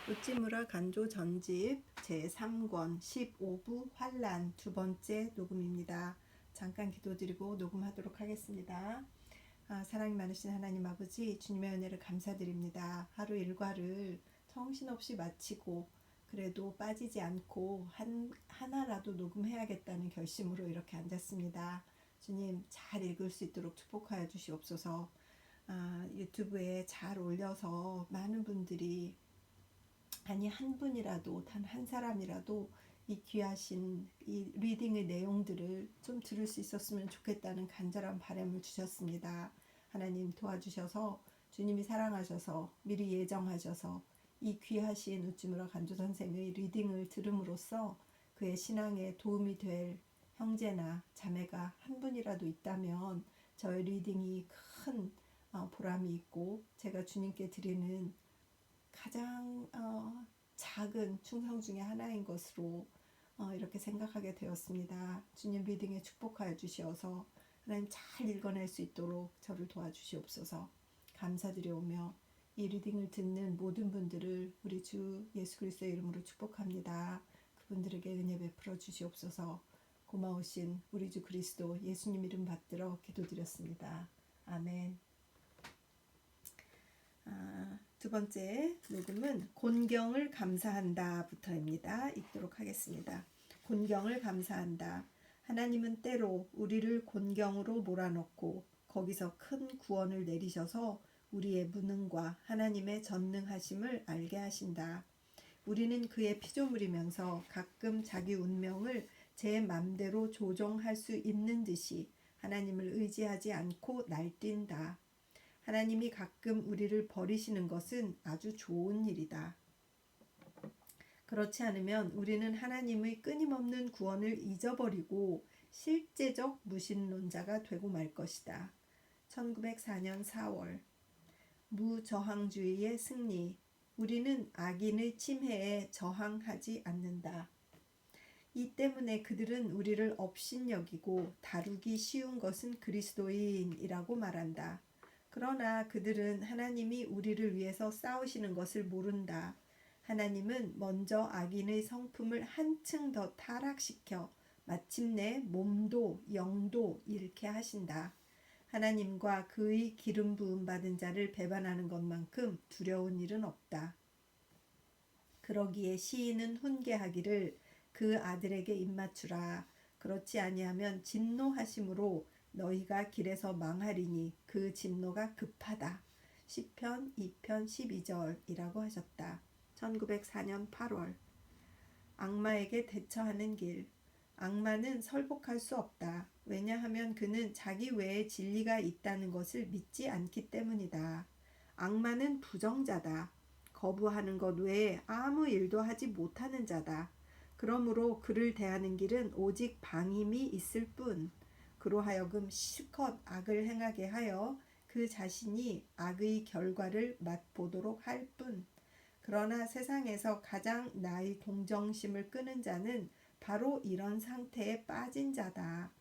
우찌무라 간조 전집 제3권 15부 환란 두 번째 녹음입니다. 잠깐 기도드리고 녹음하도록 하겠습니다. 사랑이 많으신 하나님 아버지, 주님의 은혜를 감사드립니다. 하루 일과를 정신없이 마치고 그래도 빠지지 않고 하나라도 녹음해야겠다는 결심으로 이렇게 앉았습니다. 주님, 잘 읽을 수 있도록 축복하여 주시옵소서. 유튜브에 잘 올려서 많은 분들이, 아니 한 분이라도, 단 한 사람이라도 이 귀하신 이 리딩의 내용들을 좀 들을 수 있었으면 좋겠다는 간절한 바람을 주셨습니다. 하나님 도와주셔서, 주님이 사랑하셔서 미리 예정하셔서 이 귀하신 우찌무라 간조 선생의 리딩을 들음으로써 그의 신앙에 도움이 될 형제나 자매가 한 분이라도 있다면 저의 리딩이 큰 보람이 있고, 제가 주님께 드리는 가장 작은 충성 중에 하나인 것으로 이렇게 생각하게 되었습니다. 주님 리딩에 축복하여 주시어서 하나님 잘 읽어낼 수 있도록 저를 도와주시옵소서. 감사드려오며 이 리딩을 듣는 모든 분들을 우리 주 예수 그리스도의 이름으로 축복합니다. 그분들에게 은혜 베풀어 주시옵소서. 고마우신 우리 주 그리스도 예수님 이름 받들어 기도드렸습니다. 아멘. 두 번째 녹음은 곤경을 감사한다 부터입니다. 읽도록 하겠습니다. 곤경을 감사한다. 하나님은 때로 우리를 곤경으로 몰아넣고 거기서 큰 구원을 내리셔서 우리의 무능과 하나님의 전능하심을 알게 하신다. 우리는 그의 피조물이면서 가끔 자기 운명을 제 맘대로 조정할 수 있는 듯이 하나님을 의지하지 않고 날뛴다. 하나님이 가끔 우리를 버리시는 것은 아주 좋은 일이다. 그렇지 않으면 우리는 하나님의 끊임없는 구원을 잊어버리고 실제적 무신론자가 되고 말 것이다. 1904년 4월 무저항주의의 승리. 우리는 악인의 침해에 저항하지 않는다. 이 때문에 그들은 우리를 업신여기고 다루기 쉬운 것은 그리스도인이라고 말한다. 그러나 그들은 하나님이 우리를 위해서 싸우시는 것을 모른다. 하나님은 먼저 악인의 성품을 한층 더 타락시켜 마침내 몸도 영도 잃게 하신다. 하나님과 그의 기름 부음 받은 자를 배반하는 것만큼 두려운 일은 없다. 그러기에 시인은 훈계하기를 그 아들에게 입맞추라. 그렇지 아니하면 진노하심으로 너희가 길에서 망하리니 그 진노가 급하다. 시편 2편 12절이라고 하셨다. 1904년 8월 악마에게 대처하는 길. 악마는 설복할 수 없다. 왜냐하면 그는 자기 외에 진리가 있다는 것을 믿지 않기 때문이다. 악마는 부정자다. 거부하는 것 외에 아무 일도 하지 못하는 자다. 그러므로 그를 대하는 길은 오직 방임이 있을 뿐, 그로 하여금 실컷 악을 행하게 하여 그 자신이 악의 결과를 맛보도록 할 뿐. 그러나 세상에서 가장 나의 동정심을 끄는 자는 바로 이런 상태에 빠진 자다.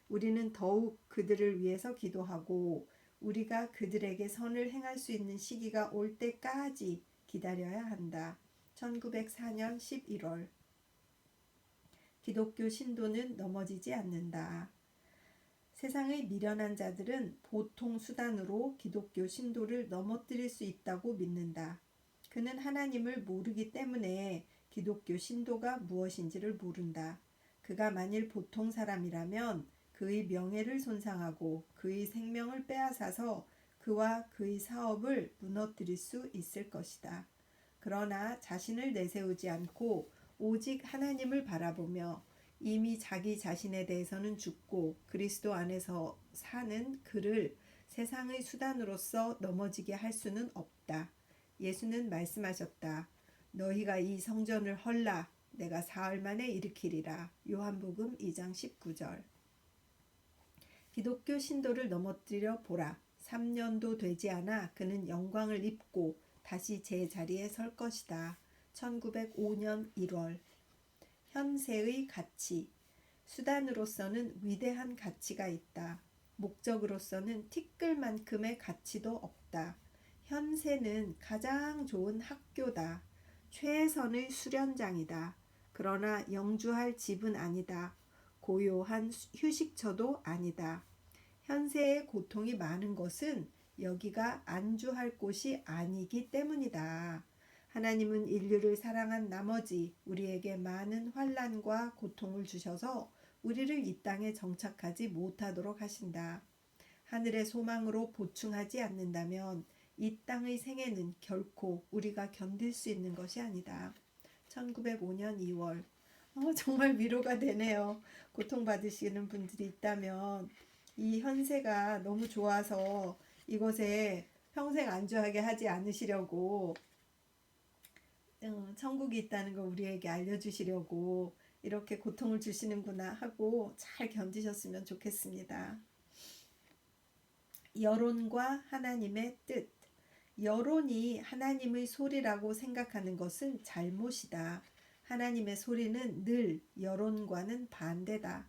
우리는 더욱 그들을 위해서 기도하고 우리가 그들에게 선을 행할 수 있는 시기가 올 때까지 기다려야 한다. 1904년 11월 기독교 신도는 넘어지지 않는다. 세상의 미련한 자들은 보통 수단으로 기독교 신도를 넘어뜨릴 수 있다고 믿는다. 그는 하나님을 모르기 때문에 기독교 신도가 무엇인지를 모른다. 그가 만일 보통 사람이라면 그의 명예를 손상하고 그의 생명을 빼앗아서 그와 그의 사업을 무너뜨릴 수 있을 것이다. 그러나 자신을 내세우지 않고 오직 하나님을 바라보며 이미 자기 자신에 대해서는 죽고 그리스도 안에서 사는 그를 세상의 수단으로서 넘어지게 할 수는 없다. 예수는 말씀하셨다. 너희가 이 성전을 헐라 내가 사흘 만에 일으키리라. 요한복음 2장 19절. 기독교 신도를 넘어뜨려 보라. 3년도 되지 않아 그는 영광을 입고 다시 제 자리에 설 것이다. 1905년 1월. 현세의 가치. 수단으로서는 위대한 가치가 있다. 목적으로서는 티끌만큼의 가치도 없다. 현세는 가장 좋은 학교다. 최선의 수련장이다. 그러나 영주할 집은 아니다. 고요한 휴식처도 아니다. 현세의 고통이 많은 것은 여기가 안주할 곳이 아니기 때문이다. 하나님은 인류를 사랑한 나머지 우리에게 많은 환난과 고통을 주셔서 우리를 이 땅에 정착하지 못하도록 하신다. 하늘의 소망으로 보충하지 않는다면 이 땅의 생애는 결코 우리가 견딜 수 있는 것이 아니다. 1905년 2월. 정말 위로가 되네요. 고통받으시는 분들이 있다면 이 현세가 너무 좋아서 이곳에 평생 안주하게 하지 않으시려고 천국이 있다는 걸 우리에게 알려주시려고 이렇게 고통을 주시는구나 하고 잘 견디셨으면 좋겠습니다. 여론과 하나님의 뜻. 여론이 하나님의 소리라고 생각하는 것은 잘못이다. 하나님의 소리는 늘 여론과는 반대다.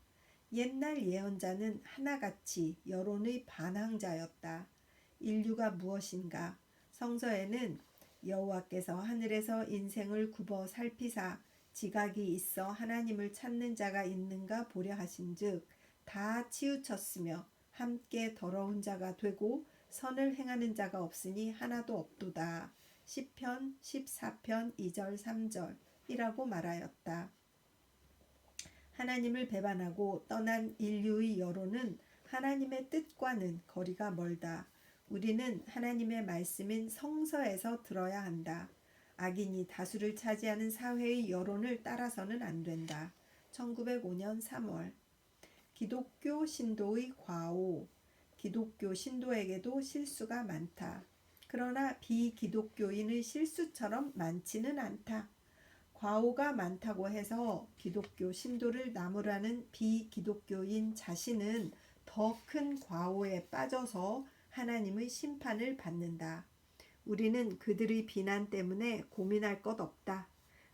옛날 예언자는 하나같이 여론의 반항자였다. 인류가 무엇인가? 성서에는 여호와께서 하늘에서 인생을 굽어 살피사 지각이 있어 하나님을 찾는 자가 있는가 보려 하신즉 다 치우쳤으며 함께 더러운 자가 되고 선을 행하는 자가 없으니 하나도 없도다. 시편 14편 2절 3절 이라고 말하였다. 하나님을 배반하고 떠난 인류의 여론은 하나님의 뜻과는 거리가 멀다. 우리는 하나님의 말씀인 성서에서 들어야 한다. 악인이 다수를 차지하는 사회의 여론을 따라서는 안 된다. 1905년 3월. 기독교 신도의 과오. 기독교 신도에게도 실수가 많다. 그러나 비기독교인의 실수처럼 많지는 않다. 과오가 많다고 해서 기독교 신도를 나무라는 비기독교인 자신은 더 큰 과오에 빠져서 하나님의 심판을 받는다. 우리는 그들의 비난 때문에 고민할 것 없다.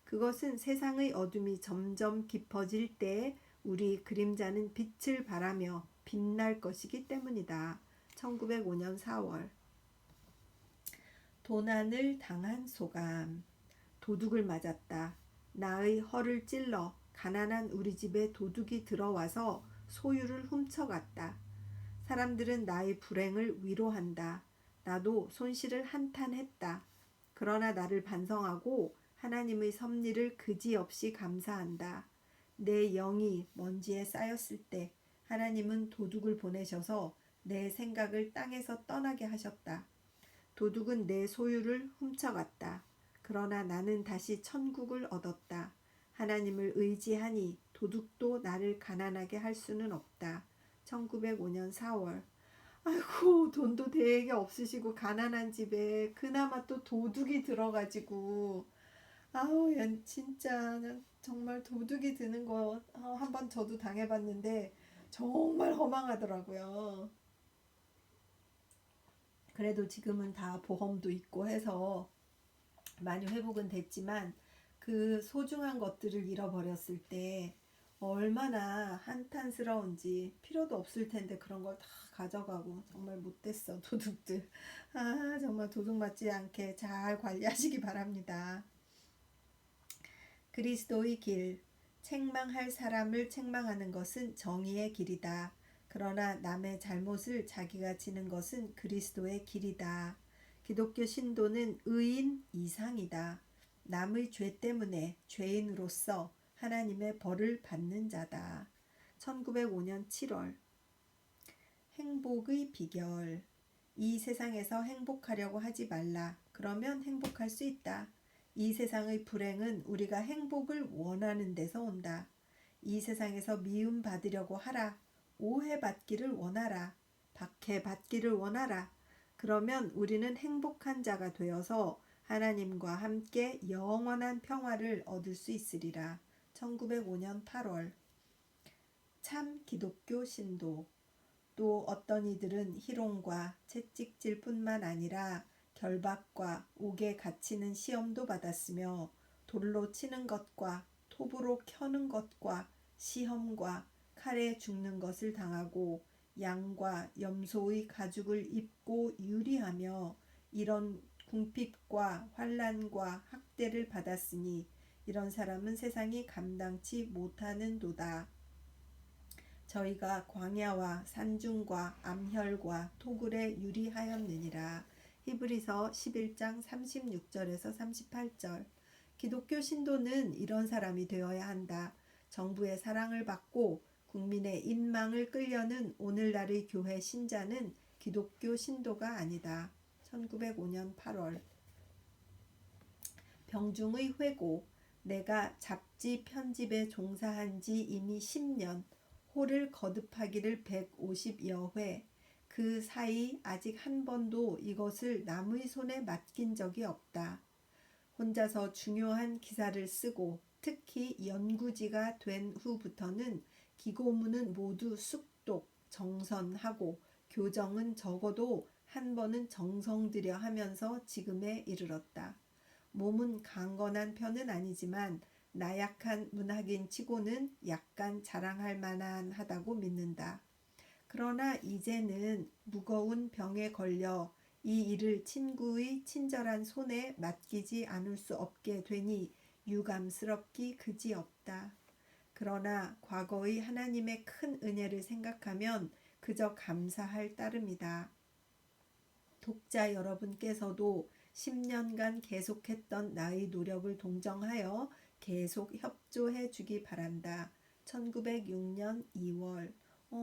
그것은 세상의 어둠이 점점 깊어질 때 우리 그림자는 빛을 발하며 빛날 것이기 때문이다. 1905년 4월. 도난을 당한 소감. 도둑을 맞았다. 나의 허를 찔러 가난한 우리 집에 도둑이 들어와서 소유를 훔쳐갔다. 사람들은 나의 불행을 위로한다. 나도 손실을 한탄했다. 그러나 나를 반성하고 하나님의 섭리를 그지없이 감사한다. 내 영이 먼지에 쌓였을 때 하나님은 도둑을 보내셔서 내 생각을 땅에서 떠나게 하셨다. 도둑은 내 소유를 훔쳐갔다. 그러나 나는 다시 천국을 얻었다. 하나님을 의지하니 도둑도 나를 가난하게 할 수는 없다. 1905년 4월. 아이고, 돈도 되게 없으시고 가난한 집에 그나마 또 도둑이 들어가지고 아우, 진짜 정말 도둑이 드는 거 한번 저도 당해봤는데 정말 허망하더라고요. 그래도 지금은 다 보험도 있고 해서 많이 회복은 됐지만 그 소중한 것들을 잃어버렸을 때 얼마나 한탄스러운지. 필요도 없을 텐데 그런 걸 다 가져가고 정말 못됐어 도둑들. 정말 도둑 맞지 않게 잘 관리하시기 바랍니다. 그리스도의 길. 책망할 사람을 책망하는 것은 정의의 길이다. 그러나 남의 잘못을 자기가 지는 것은 그리스도의 길이다. 기독교 신도는 의인 이상이다. 남의 죄 때문에 죄인으로서 하나님의 벌을 받는 자다. 1905년 7월. 행복의 비결. 이 세상에서 행복하려고 하지 말라. 그러면 행복할 수 있다. 이 세상의 불행은 우리가 행복을 원하는 데서 온다. 이 세상에서 미움받으려고 하라. 오해받기를 원하라. 박해받기를 원하라. 그러면 우리는 행복한 자가 되어서 하나님과 함께 영원한 평화를 얻을 수 있으리라. 1905년 8월. 참 기독교 신도. 또 어떤 이들은 희롱과 채찍질 뿐만 아니라 결박과 옥에 갇히는 시험도 받았으며 돌로 치는 것과 톱으로 켜는 것과 시험과 칼에 죽는 것을 당하고 양과 염소의 가죽을 입고 유리하며 이런 궁핍과 환난과 학대 택대를 받았으니 이런 사람은 세상이 감당치 못하는도다. 저희가 광야와 산중과 암혈과 토굴에 유리하였느니라. 히브리서 11장 36절에서 38절. 기독교 신도는 이런 사람이 되어야 한다. 정부의 사랑을 받고 국민의 인망을 끌려는 오늘날의 교회 신자는 기독교 신도가 아니다. 1905년 8월. 병중의 회고. 내가 잡지 편집에 종사한 지 이미 10년, 호를 거듭하기를 150여 회, 그 사이 아직 한 번도 이것을 남의 손에 맡긴 적이 없다. 혼자서 중요한 기사를 쓰고 특히 연구지가 된 후부터는 기고문은 모두 숙독, 정선하고 교정은 적어도 한 번은 정성 들여 하면서 지금에 이르렀다. 몸은 강건한 편은 아니지만 나약한 문학인 치고는 약간 자랑할 만한 하다고 믿는다. 그러나 이제는 무거운 병에 걸려 이 일을 친구의 친절한 손에 맡기지 않을 수 없게 되니 유감스럽기 그지없다. 그러나 과거의 하나님의 큰 은혜를 생각하면 그저 감사할 따름이다. 독자 여러분께서도 10년간 계속했던 나의 노력을 동정하여 계속 협조해 주기 바란다. 1906년 2월.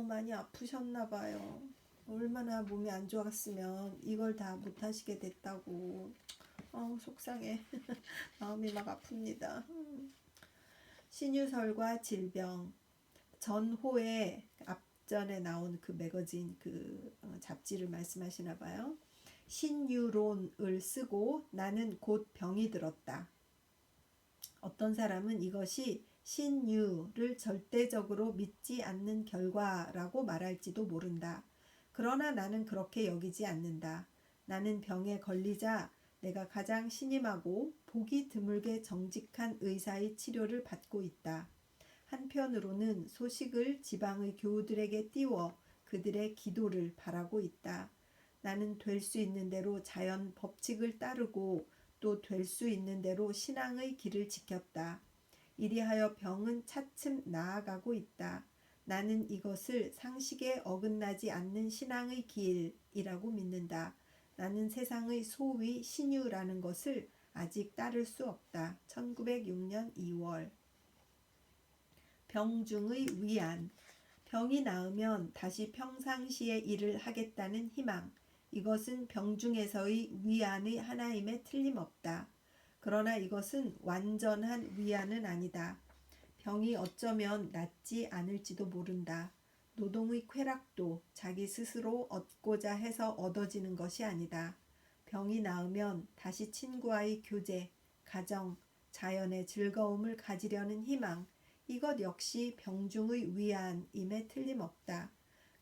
많이 아프셨나 봐요. 얼마나 몸이 안 좋았으면 이걸 다 못하시게 됐다고. 속상해. 마음이 막 아픕니다. 신유설과 질병. 전호에 앞전에 나온 그 매거진 그 잡지를 말씀하시나 봐요. 신유론을 쓰고 나는 곧 병이 들었다. 어떤 사람은 이것이 신유를 절대적으로 믿지 않는 결과라고 말할지도 모른다. 그러나 나는 그렇게 여기지 않는다. 나는 병에 걸리자 내가 가장 신임하고 보기 드물게 정직한 의사의 치료를 받고 있다. 한편으로는 소식을 지방의 교우들에게 띄워 그들의 기도를 바라고 있다. 나는 될 수 있는 대로 자연 법칙을 따르고 또 될 수 있는 대로 신앙의 길을 지켰다. 이리하여 병은 차츰 나아가고 있다. 나는 이것을 상식에 어긋나지 않는 신앙의 길이라고 믿는다. 나는 세상의 소위 신유라는 것을 아직 따를 수 없다. 1906년 2월. 병중의 위안. 병이 나으면 다시 평상시의 일을 하겠다는 희망. 이것은 병중에서의 위안의 하나임에 틀림없다. 그러나 이것은 완전한 위안은 아니다. 병이 어쩌면 낫지 않을지도 모른다. 노동의 쾌락도 자기 스스로 얻고자 해서 얻어지는 것이 아니다. 병이 나으면 다시 친구와의 교제, 가정, 자연의 즐거움을 가지려는 희망, 이것 역시 병중의 위안임에 틀림없다.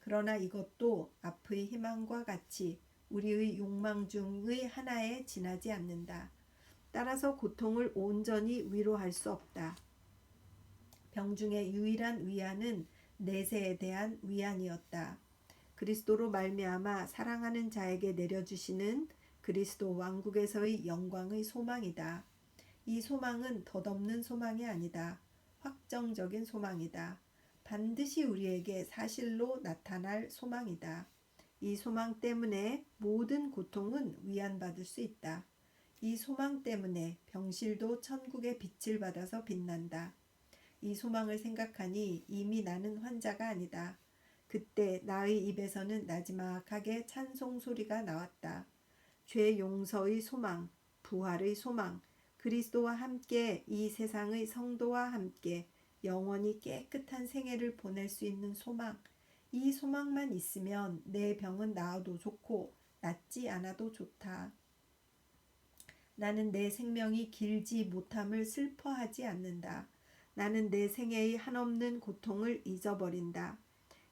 그러나 이것도 앞의 희망과 같이 우리의 욕망 중의 하나에 지나지 않는다. 따라서 고통을 온전히 위로할 수 없다. 병중의 유일한 위안은 내세에 대한 위안이었다. 그리스도로 말미암아 사랑하는 자에게 내려주시는 그리스도 왕국에서의 영광의 소망이다. 이 소망은 덧없는 소망이 아니다. 확정적인 소망이다. 반드시 우리에게 사실로 나타날 소망이다. 이 소망 때문에 모든 고통은 위안받을 수 있다. 이 소망 때문에 병실도 천국의 빛을 받아서 빛난다. 이 소망을 생각하니 이미 나는 환자가 아니다. 그때 나의 입에서는 나지막하게 찬송 소리가 나왔다. 죄 용서의 소망, 부활의 소망, 그리스도와 함께 이 세상의 성도와 함께 영원히 깨끗한 생애를 보낼 수 있는 소망. 이 소망만 있으면 내 병은 나아도 좋고 낫지 않아도 좋다. 나는 내 생명이 길지 못함을 슬퍼하지 않는다. 나는 내 생애의 한없는 고통을 잊어버린다.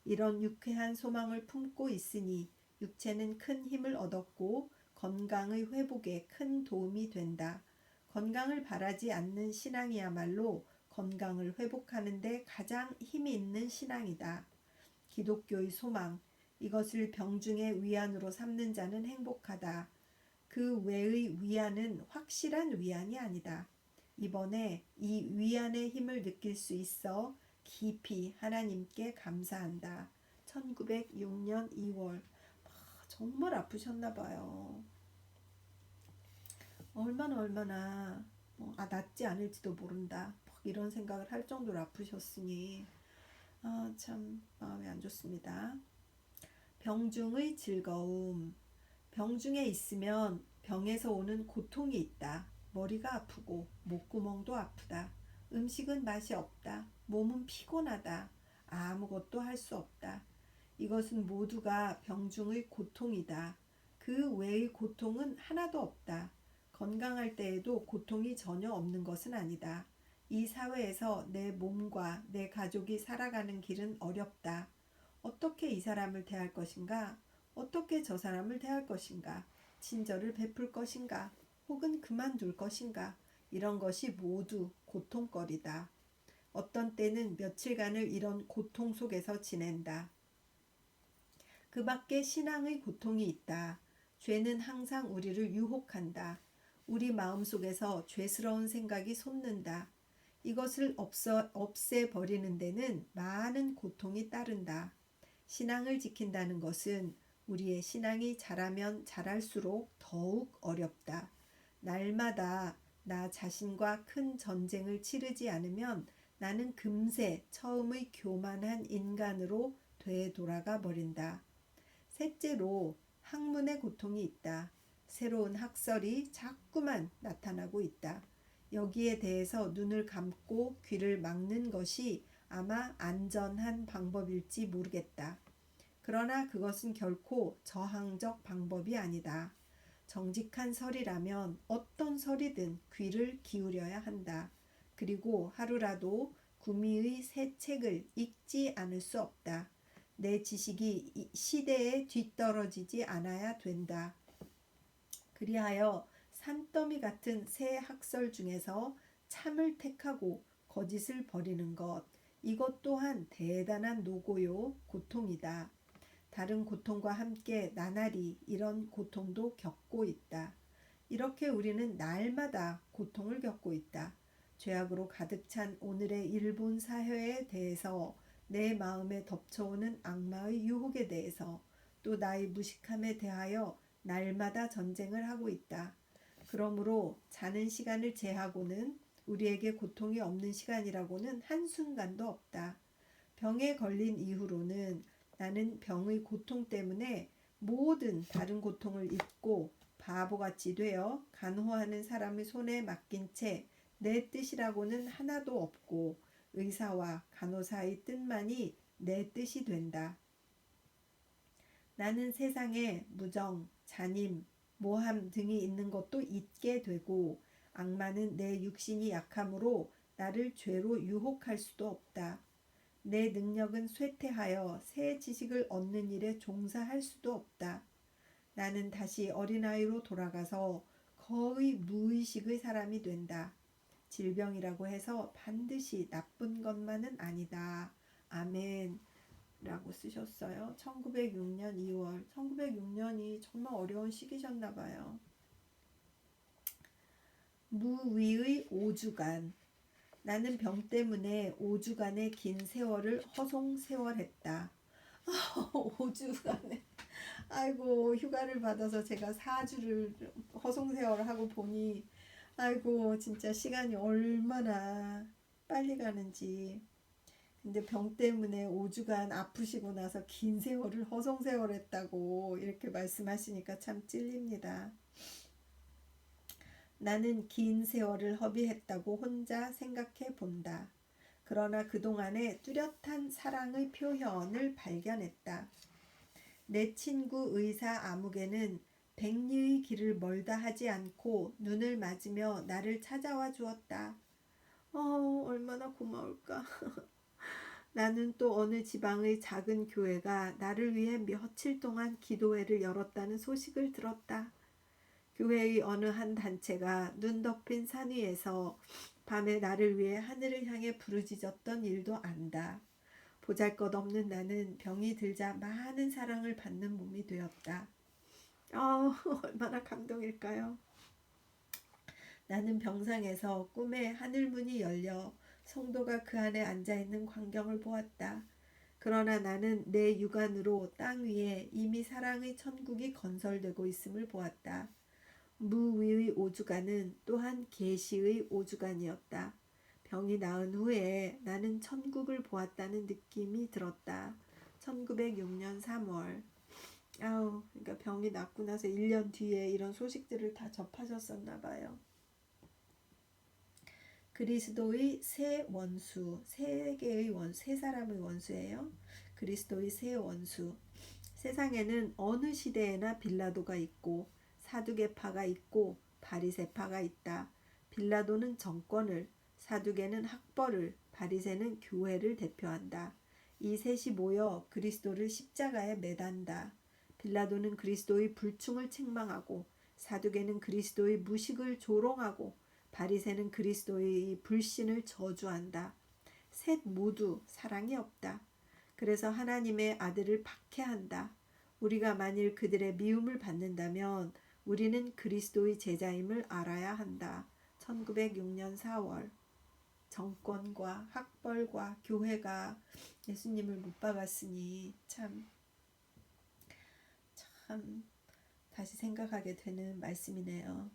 이런 유쾌한 소망을 품고 있으니 육체는 큰 힘을 얻었고 건강의 회복에 큰 도움이 된다. 건강을 바라지 않는 신앙이야말로 건강을 회복하는 데 가장 힘이 있는 신앙이다. 기독교의 소망, 이것을 병중의 위안으로 삼는 자는 행복하다. 그 외의 위안은 확실한 위안이 아니다. 이번에 이 위안의 힘을 느낄 수 있어 깊이 하나님께 감사한다. 1906년 2월. 정말 아프셨나 봐요. 얼마나 낫지 않을지도 모른다. 이런 생각을 할 정도로 아프셨으니 참 마음이 안 좋습니다. 병중의 즐거움. 병중에 있으면 병에서 오는 고통이 있다. 머리가 아프고 목구멍도 아프다. 음식은 맛이 없다. 몸은 피곤하다. 아무것도 할 수 없다. 이것은 모두가 병중의 고통이다. 그 외의 고통은 하나도 없다. 건강할 때에도 고통이 전혀 없는 것은 아니다. 이 사회에서 내 몸과 내 가족이 살아가는 길은 어렵다. 어떻게 이 사람을 대할 것인가? 어떻게 저 사람을 대할 것인가? 친절을 베풀 것인가? 혹은 그만둘 것인가? 이런 것이 모두 고통거리다. 어떤 때는 며칠간을 이런 고통 속에서 지낸다. 그 밖에 신앙의 고통이 있다. 죄는 항상 우리를 유혹한다. 우리 마음속에서 죄스러운 생각이 솟는다. 이것을 없애버리는 데는 많은 고통이 따른다. 신앙을 지킨다는 것은 우리의 신앙이 자라면 자랄수록 더욱 어렵다. 날마다 나 자신과 큰 전쟁을 치르지 않으면 나는 금세 처음의 교만한 인간으로 되돌아가 버린다. 셋째로 학문의 고통이 있다. 새로운 학설이 자꾸만 나타나고 있다. 여기에 대해서 눈을 감고 귀를 막는 것이 아마 안전한 방법일지 모르겠다. 그러나 그것은 결코 저항적 방법이 아니다. 정직한 설이라면 어떤 설이든 귀를 기울여야 한다. 그리고 하루라도 구미의 새 책을 읽지 않을 수 없다. 내 지식이 시대에 뒤떨어지지 않아야 된다. 그리하여 산더미 같은 새 학설 중에서 참을 택하고 거짓을 버리는 것, 이것 또한 대단한 노고요, 고통이다. 다른 고통과 함께 나날이 이런 고통도 겪고 있다. 이렇게 우리는 날마다 고통을 겪고 있다. 죄악으로 가득 찬 오늘의 일본 사회에 대해서, 내 마음에 덮쳐오는 악마의 유혹에 대해서, 또 나의 무식함에 대하여 날마다 전쟁을 하고 있다. 그러므로 자는 시간을 제하고는 우리에게 고통이 없는 시간이라고는 한순간도 없다. 병에 걸린 이후로는 나는 병의 고통 때문에 모든 다른 고통을 잊고 바보같이 되어 간호하는 사람의 손에 맡긴 채 내 뜻이라고는 하나도 없고 의사와 간호사의 뜻만이 내 뜻이 된다. 나는 세상에 무정, 잔임, 모함 등이 있는 것도 잊게 되고, 악마는 내 육신이 약함으로 나를 죄로 유혹할 수도 없다. 내 능력은 쇠퇴하여 새 지식을 얻는 일에 종사할 수도 없다. 나는 다시 어린아이로 돌아가서 거의 무의식의 사람이 된다. 질병이라고 해서 반드시 나쁜 것만은 아니다. 아멘. 라고 쓰셨어요. 1906년 2월. 1906년이 정말 어려운 시기셨나 봐요. 무위의 5주간. 나는 병 때문에 5주간의 긴 세월을 허송세월했다. 5주간에 아이고, 휴가를 받아서 제가 4주를 허송세월을 하고 보니 아이고, 진짜 시간이 얼마나 빨리 가는지. 근데 병 때문에 5주간 아프시고 나서 긴 세월을 허송세월했다고 이렇게 말씀하시니까 참 찔립니다. 나는 긴 세월을 허비했다고 혼자 생각해 본다. 그러나 그동안에 뚜렷한 사랑의 표현을 발견했다. 내 친구 의사 아무개는 백리의 길을 멀다 하지 않고 눈을 맞으며 나를 찾아와 주었다. 얼마나 고마울까. 나는 또 어느 지방의 작은 교회가 나를 위해 며칠 동안 기도회를 열었다는 소식을 들었다. 교회의 어느 한 단체가 눈 덮인 산 위에서 밤에 나를 위해 하늘을 향해 부르짖었던 일도 안다. 보잘것없는 나는 병이 들자 많은 사랑을 받는 몸이 되었다. 얼마나 감동일까요? 나는 병상에서 꿈에 하늘문이 열려 성도가 그 안에 앉아있는 광경을 보았다. 그러나 나는 내 육안으로 땅 위에 이미 사랑의 천국이 건설되고 있음을 보았다. 무위의 오주간은 또한 계시의 오주간이었다. 병이 나은 후에 나는 천국을 보았다는 느낌이 들었다. 1906년 3월. 그러니까 병이 낫고 나서 1년 뒤에 이런 소식들을 다 접하셨었나 봐요. 그리스도의 세 원수, 세 개의 원수, 세 사람의 원수예요. 그리스도의 세 원수. 세상에는 어느 시대에나 빌라도가 있고 사두개파가 있고 바리새파가 있다. 빌라도는 정권을, 사두개는 학벌을, 바리새는 교회를 대표한다. 이 셋이 모여 그리스도를 십자가에 매단다. 빌라도는 그리스도의 불충을 책망하고 사두개는 그리스도의 무식을 조롱하고 바리새는 그리스도의 불신을 저주한다. 셋 모두 사랑이 없다. 그래서 하나님의 아들을 박해한다. 우리가 만일 그들의 미움을 받는다면 우리는 그리스도의 제자임을 알아야 한다. 1906년 4월. 정권과 학벌과 교회가 예수님을 못 박았으니 참 다시 생각하게 되는 말씀이네요.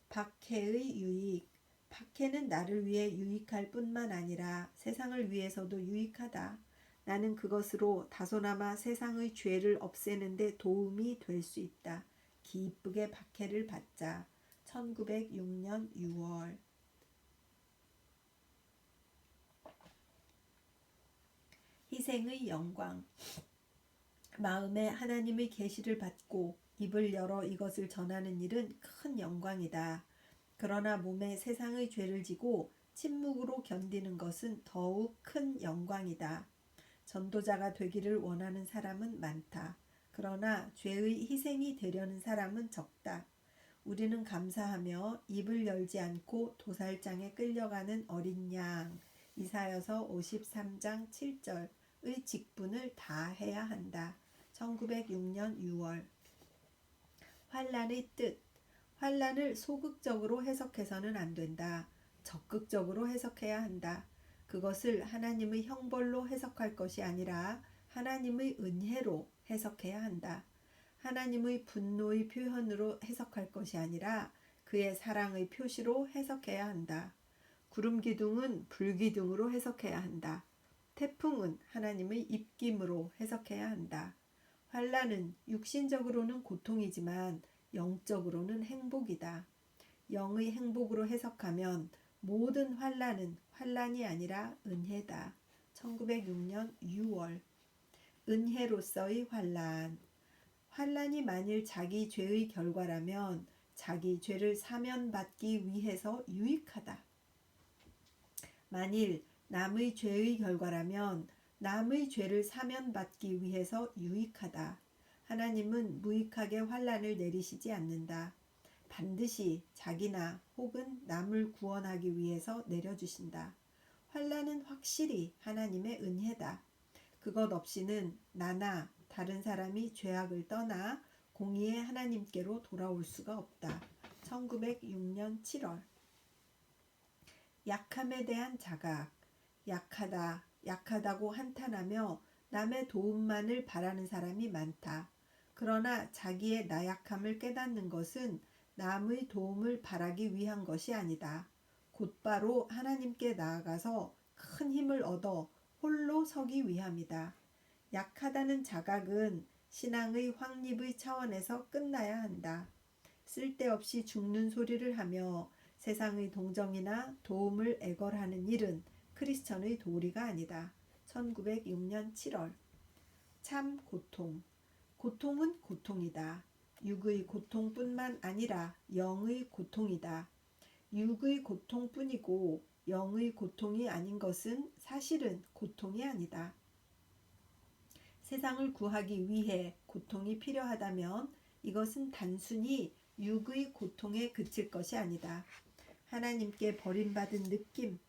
박해의 유익. 박해는 나를 위해 유익할 뿐만 아니라 세상을 위해서도 유익하다. 나는 그것으로 다소나마 세상의 죄를 없애는 데 도움이 될 수 있다. 기쁘게 박해를 받자. 1906년 6월. 희생의 영광. 마음에 하나님의 계시를 받고 입을 열어 이것을 전하는 일은 큰 영광이다. 그러나 몸에 세상의 죄를 지고 침묵으로 견디는 것은 더욱 큰 영광이다. 전도자가 되기를 원하는 사람은 많다. 그러나 죄의 희생이 되려는 사람은 적다. 우리는 감사하며 입을 열지 않고 도살장에 끌려가는 어린 양, 이사야서 53장 7절의 직분을 다 해야 한다. 1906년 6월. 환난의 뜻. 환난을 소극적으로 해석해서는 안 된다. 적극적으로 해석해야 한다. 그것을 하나님의 형벌로 해석할 것이 아니라 하나님의 은혜로 해석해야 한다. 하나님의 분노의 표현으로 해석할 것이 아니라 그의 사랑의 표시로 해석해야 한다. 구름 기둥은 불 기둥으로 해석해야 한다. 태풍은 하나님의 입김으로 해석해야 한다. 환난은 육신적으로는 고통이지만 영적으로는 행복이다. 영의 행복으로 해석하면 모든 환난은 환난이 아니라 은혜다. 1906년 6월. 은혜로서의 환난. 환난이 만일 자기 죄의 결과라면 자기 죄를 사면받기 위해서 유익하다. 만일 남의 죄의 결과라면 남의 죄를 사면받기 위해서 유익하다. 하나님은 무익하게 환난을 내리시지 않는다. 반드시 자기나 혹은 남을 구원하기 위해서 내려주신다. 환난은 확실히 하나님의 은혜다. 그것 없이는 나나 다른 사람이 죄악을 떠나 공의의 하나님께로 돌아올 수가 없다. 1906년 7월. 약함에 대한 자각. 약하다고 한탄하며 남의 도움만을 바라는 사람이 많다. 그러나 자기의 나약함을 깨닫는 것은 남의 도움을 바라기 위한 것이 아니다. 곧바로 하나님께 나아가서 큰 힘을 얻어 홀로 서기 위함이다. 약하다는 자각은 신앙의 확립의 차원에서 끝나야 한다. 쓸데없이 죽는 소리를 하며 세상의 동정이나 도움을 애걸하는 일은 크리스천의 도리가 아니다. 1906년 7월. 참 고통. 고통은 고통이다. 육의 고통뿐만 아니라 영의 고통이다. 육의 고통뿐이고 영의 고통이 아닌 것은 사실은 고통이 아니다. 세상을 구하기 위해 고통이 필요하다면 이것은 단순히 육의 고통에 그칠 것이 아니다. 하나님께 버림받은 느낌,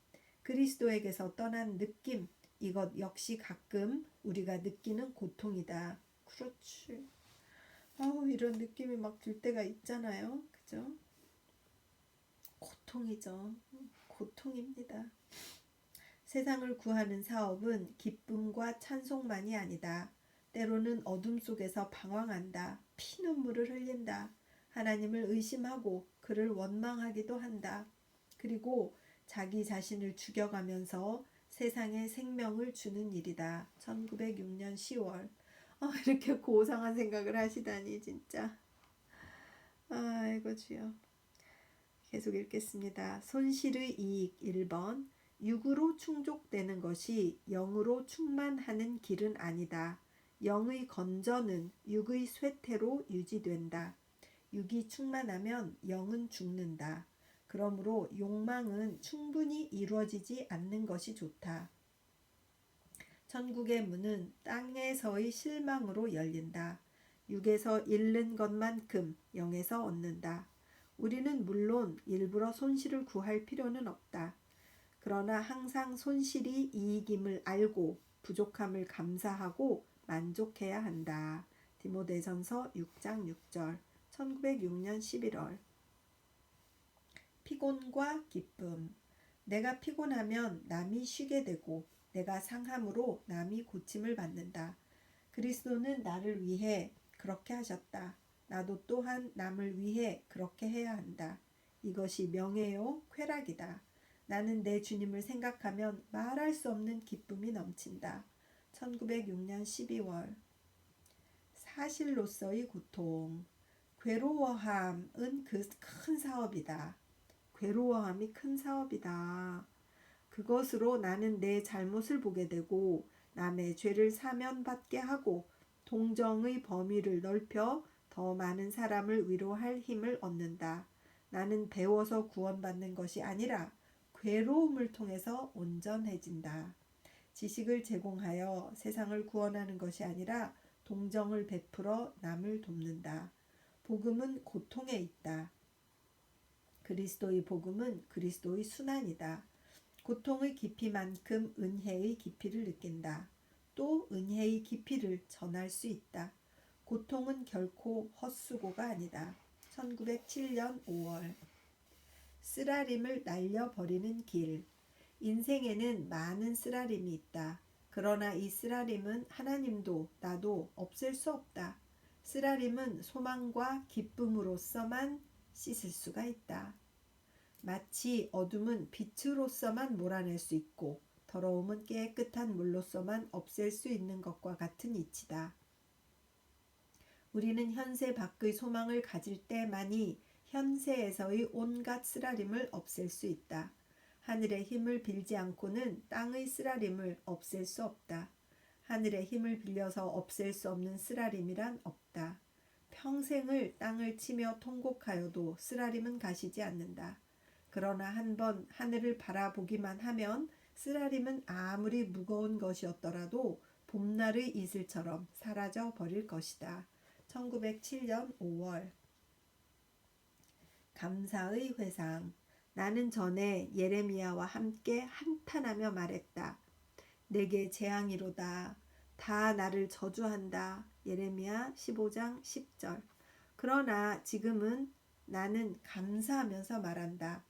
그리스도에게서 떠난 느낌, 이것 역시 가끔 우리가 느끼는 고통이다. 그렇지. 이런 느낌이 막 들 때가 있잖아요. 그죠? 고통이죠. 고통입니다. 세상을 구하는 사업은 기쁨과 찬송만이 아니다. 때로는 어둠 속에서 방황한다. 피눈물을 흘린다. 하나님을 의심하고 그를 원망하기도 한다. 그리고 자기 자신을 죽여가면서 세상에 생명을 주는 일이다. 1906년 10월. 이렇게 고상한 생각을 하시다니 진짜. 아이고 주여. 계속 읽겠습니다. 손실의 이익 1번. 육으로 충족되는 것이 영으로 충만하는 길은 아니다. 영의 건전은 육의 쇠퇴로 유지된다. 육이 충만하면 영은 죽는다. 그러므로 욕망은 충분히 이루어지지 않는 것이 좋다. 천국의 문은 땅에서의 실망으로 열린다. 육에서 잃는 것만큼 영에서 얻는다. 우리는 물론 일부러 손실을 구할 필요는 없다. 그러나 항상 손실이 이익임을 알고 부족함을 감사하고 만족해야 한다. 디모데전서 6장 6절. 1906년 11월. 피곤과 기쁨. 내가 피곤하면 남이 쉬게 되고 내가 상함으로 남이 고침을 받는다. 그리스도는 나를 위해 그렇게 하셨다. 나도 또한 남을 위해 그렇게 해야 한다. 이것이 명예요, 쾌락이다. 나는 내 주님을 생각하면 말할 수 없는 기쁨이 넘친다. 1906년 12월. 사실로서의 고통. 괴로워함은 그 큰 사업이다. 괴로워함이 큰 사업이다. 그것으로 나는 내 잘못을 보게 되고 남의 죄를 사면받게 하고 동정의 범위를 넓혀 더 많은 사람을 위로할 힘을 얻는다. 나는 배워서 구원받는 것이 아니라 괴로움을 통해서 온전해진다. 지식을 제공하여 세상을 구원하는 것이 아니라 동정을 베풀어 남을 돕는다. 복음은 고통에 있다. 그리스도의 복음은 그리스도의 순환이다. 고통의 깊이만큼 은혜의 깊이를 느낀다. 또 은혜의 깊이를 전할 수 있다. 고통은 결코 헛수고가 아니다. 1907년 5월. 쓰라림을 날려버리는 길. 인생에는 많은 쓰라림이 있다. 그러나 이 쓰라림은 하나님도 나도 없앨 수 없다. 쓰라림은 소망과 기쁨으로서만 씻을 수가 있다. 마치 어둠은 빛으로서만 몰아낼 수 있고 더러움은 깨끗한 물로서만 없앨 수 있는 것과 같은 이치다. 우리는 현세 밖의 소망을 가질 때만이 현세에서의 온갖 쓰라림을 없앨 수 있다. 하늘의 힘을 빌지 않고는 땅의 쓰라림을 없앨 수 없다. 하늘의 힘을 빌려서 없앨 수 없는 쓰라림이란 없다. 평생을 땅을 치며 통곡하여도 쓰라림은 가시지 않는다. 그러나 한번 하늘을 바라보기만 하면 쓰라림은 아무리 무거운 것이었더라도 봄날의 이슬처럼 사라져 버릴 것이다. 1907년 5월. 감사의 회상. 나는 전에 예레미야와 함께 한탄하며 말했다. 내게 재앙이로다. 다 나를 저주한다. 예레미야 15장 10절. 그러나 지금은 나는 감사하면서 말한다.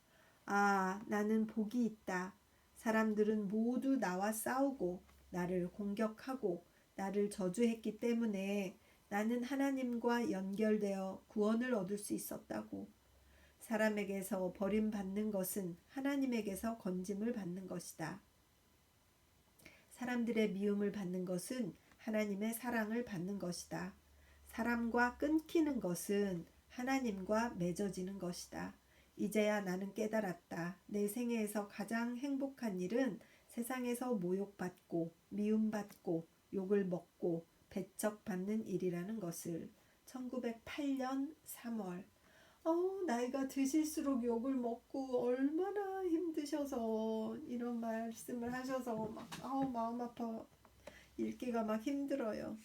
나는 복이 있다. 사람들은 모두 나와 싸우고 나를 공격하고 나를 저주했기 때문에 나는 하나님과 연결되어 구원을 얻을 수 있었다고. 사람에게서 버림받는 것은 하나님에게서 건짐을 받는 것이다. 사람들의 미움을 받는 것은 하나님의 사랑을 받는 것이다. 사람과 끊기는 것은 하나님과 맺어지는 것이다. 이제야 나는 깨달았다. 내 생애에서 가장 행복한 일은 세상에서 모욕받고 미움받고 욕을 먹고 배척받는 일이라는 것을. 1908년 3월. 나이가 드실수록 욕을 먹고 얼마나 힘드셔서 이런 말씀을 하셔서 막 마음 아파 읽기가 막 힘들어요.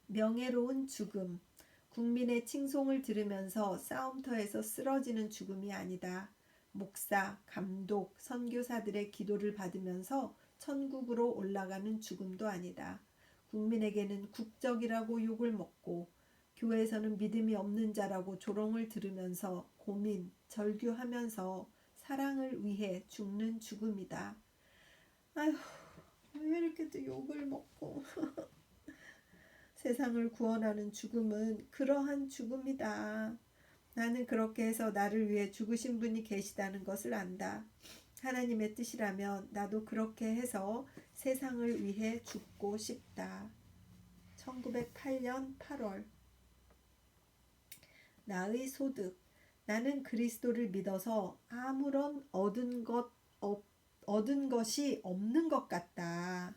명예로운 죽음. 국민의 칭송을 들으면서 싸움터에서 쓰러지는 죽음이 아니다. 목사, 감독, 선교사들의 기도를 받으면서 천국으로 올라가는 죽음도 아니다. 국민에게는 국적이라고 욕을 먹고 교회에서는 믿음이 없는 자라고 조롱을 들으면서 고민, 절규하면서 사랑을 위해 죽는 죽음이다. 아휴, 왜 이렇게 또 욕을 먹고 세상을 구원하는 죽음은 그러한 죽음이다. 나는 그렇게 해서 나를 위해 죽으신 분이 계시다는 것을 안다. 하나님의 뜻이라면 나도 그렇게 해서 세상을 위해 죽고 싶다. 1908년 8월. 나의 소득. 나는 그리스도를 믿어서 아무런 얻은 것이 없는 것 같다.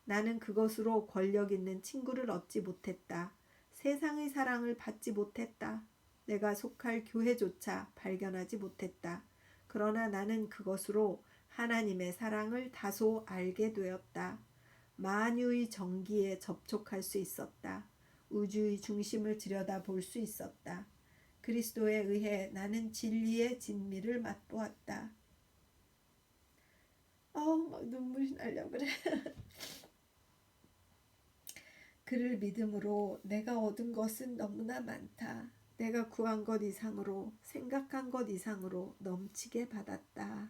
나는 그것으로 권력 있는 친구를 얻지 못했다. 세상의 사랑을 받지 못했다. 내가 속할 교회조차 발견하지 못했다. 그러나 나는 그것으로 하나님의 사랑을 다소 알게 되었다. 만유의 정기에 접촉할 수 있었다. 우주의 중심을 들여다볼 수 있었다. 그리스도에 의해 나는 진리의 진미를 맛보았다. 막 눈물이 나려고 그래. 그를 믿음으로 내가 얻은 것은 너무나 많다. 내가 구한 것 이상으로, 생각한 것 이상으로 넘치게 받았다.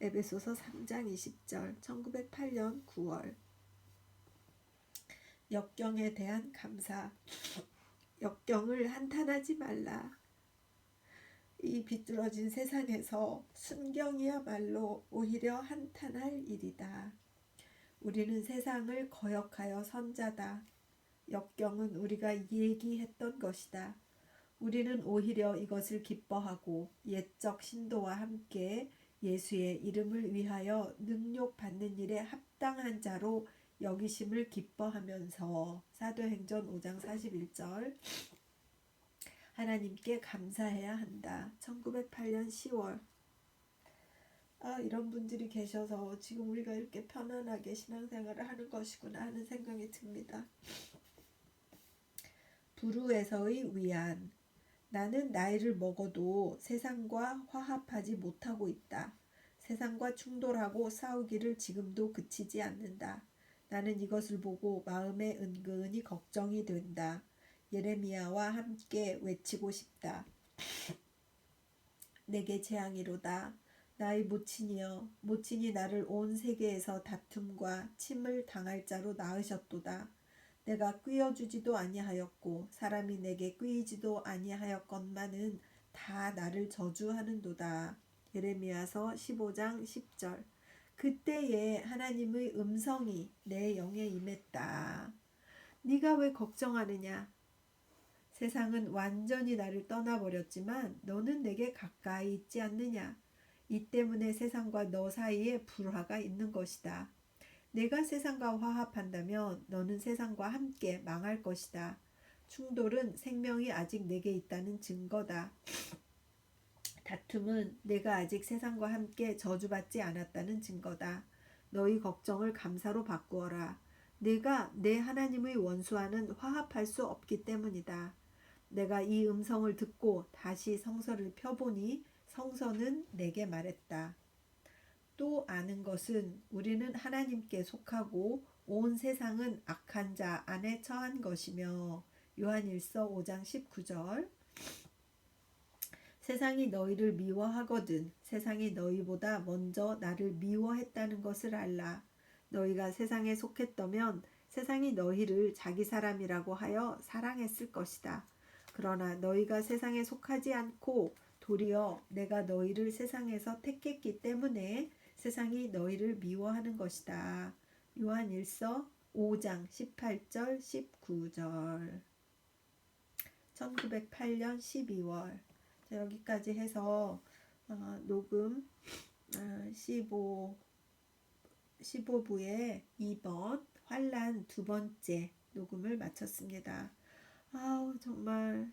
에베소서 3장 20절, 1908년 9월. 역경에 대한 감사. 역경을 한탄하지 말라. 이 비뚤어진 세상에서 순경이야말로 오히려 한탄할 일이다. 우리는 세상을 거역하여 선자다. 역경은 우리가 얘기했던 것이다. 우리는 오히려 이것을 기뻐하고 옛적 신도와 함께 예수의 이름을 위하여 능욕받는 일에 합당한 자로 여기심을 기뻐하면서 사도행전 5장 41절 하나님께 감사해야 한다. 1908년 10월. 이런 분들이 계셔서 지금 우리가 이렇게 편안하게 신앙생활을 하는 것이구나 하는 생각이 듭니다. 불우에서의 위안. 나는 나이를 먹어도 세상과 화합하지 못하고 있다. 세상과 충돌하고 싸우기를 지금도 그치지 않는다. 나는 이것을 보고 마음에 은근히 걱정이 된다. 예레미야와 함께 외치고 싶다. 내게 재앙이로다. 나의 모친이여, 모친이 나를 온 세계에서 다툼과 침을 당할 자로 낳으셨도다. 내가 꿰어주지도 아니하였고 사람이 내게 꿰이지도 아니하였건만은 다 나를 저주하는도다. 예레미야서 15장 10절. 그때에 하나님의 음성이 내 영에 임했다. 네가 왜 걱정하느냐? 세상은 완전히 나를 떠나버렸지만 너는 내게 가까이 있지 않느냐? 이 때문에 세상과 너 사이에 불화가 있는 것이다. 내가 세상과 화합한다면 너는 세상과 함께 망할 것이다. 충돌은 생명이 아직 내게 있다는 증거다. 다툼은 내가 아직 세상과 함께 저주받지 않았다는 증거다. 너희 걱정을 감사로 바꾸어라. 내가 내 하나님의 원수와는 화합할 수 없기 때문이다. 내가 이 음성을 듣고 다시 성서를 펴보니 성서는 내게 말했다. 또 아는 것은 우리는 하나님께 속하고 온 세상은 악한 자 안에 처한 것이며 요한일서 5장 19절. 세상이 너희를 미워하거든 세상이 너희보다 먼저 나를 미워했다는 것을 알라. 너희가 세상에 속했다면 세상이 너희를 자기 사람이라고 하여 사랑했을 것이다. 그러나 너희가 세상에 속하지 않고 도리어 내가 너희를 세상에서 택했기 때문에 세상이 너희를 미워하는 것이다. 요한일서 5장 18절 19절. 1908년 12월. 자, 여기까지 해서 녹음 15부의 2번 환란 두 번째 녹음을 마쳤습니다. 정말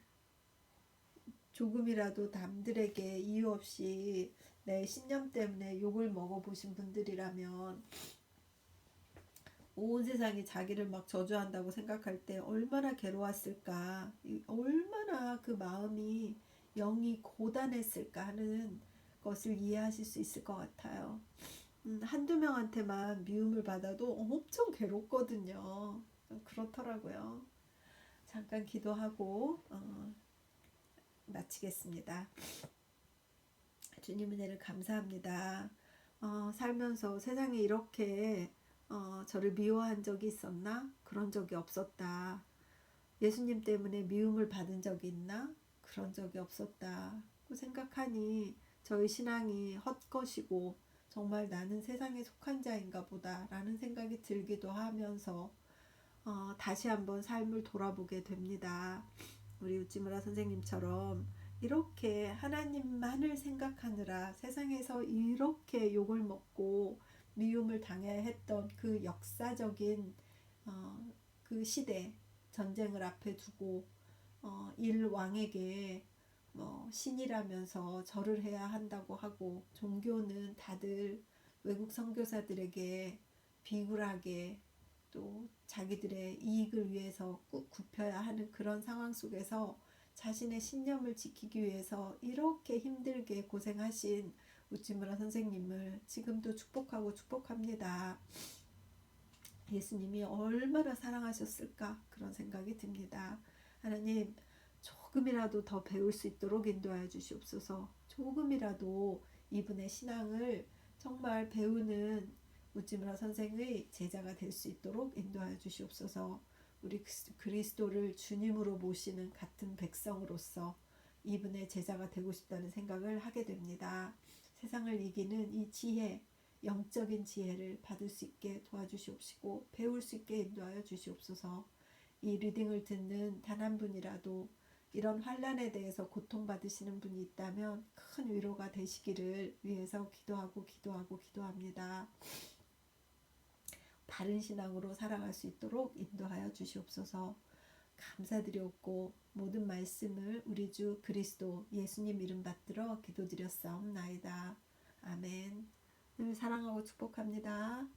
조금이라도 남들에게 이유 없이 내 신념 때문에 욕을 먹어보신 분들이라면 온 세상이 자기를 막 저주한다고 생각할 때 얼마나 괴로웠을까, 얼마나 그 마음이 영이 고단했을까 하는 것을 이해하실 수 있을 것 같아요. 한두 명한테만 미움을 받아도 엄청 괴롭거든요. 그렇더라고요. 잠깐 기도하고 마치겠습니다. 주님 은혜를 감사합니다. 살면서 세상에 이렇게 저를 미워한 적이 있었나? 그런 적이 없었다. 예수님 때문에 미움을 받은 적이 있나? 그런 적이 없었다. 그 생각하니 저의 신앙이 헛것이고 정말 나는 세상에 속한 자인가 보다 라는 생각이 들기도 하면서 다시 한번 삶을 돌아보게 됩니다. 우리 우찌무라 선생님처럼 이렇게 하나님만을 생각하느라 세상에서 이렇게 욕을 먹고 미움을 당해야 했던 그 역사적인 그 시대, 전쟁을 앞에 두고 일왕에게 신이라면서 절을 해야 한다고 하고, 종교는 다들 외국 선교사들에게 비굴하게 또 자기들의 이익을 위해서 꾹 굽혀야 하는 그런 상황 속에서 자신의 신념을 지키기 위해서 이렇게 힘들게 고생하신 우찌무라 선생님을 지금도 축복하고 축복합니다. 예수님이 얼마나 사랑하셨을까 그런 생각이 듭니다. 하나님, 조금이라도 더 배울 수 있도록 인도하여 주시옵소서. 조금이라도 이분의 신앙을 정말 배우는 우찌무라 선생의 제자가 될 수 있도록 인도하여 주시옵소서. 우리 그리스도를 주님으로 모시는 같은 백성으로서 이분의 제자가 되고 싶다는 생각을 하게 됩니다. 세상을 이기는 이 지혜, 영적인 지혜를 받을 수 있게 도와주시옵시고 배울 수 있게 인도하여 주시옵소서. 이 리딩을 듣는 단 한 분이라도 이런 환난에 대해서 고통받으시는 분이 있다면 큰 위로가 되시기를 위해서 기도합니다. 바른 신앙으로 살아갈 수 있도록 인도하여 주시옵소서. 감사드리옵고 모든 말씀을 우리 주 그리스도 예수님 이름 받들어 기도드렸사옵나이다. 아멘. 늘 사랑하고 축복합니다.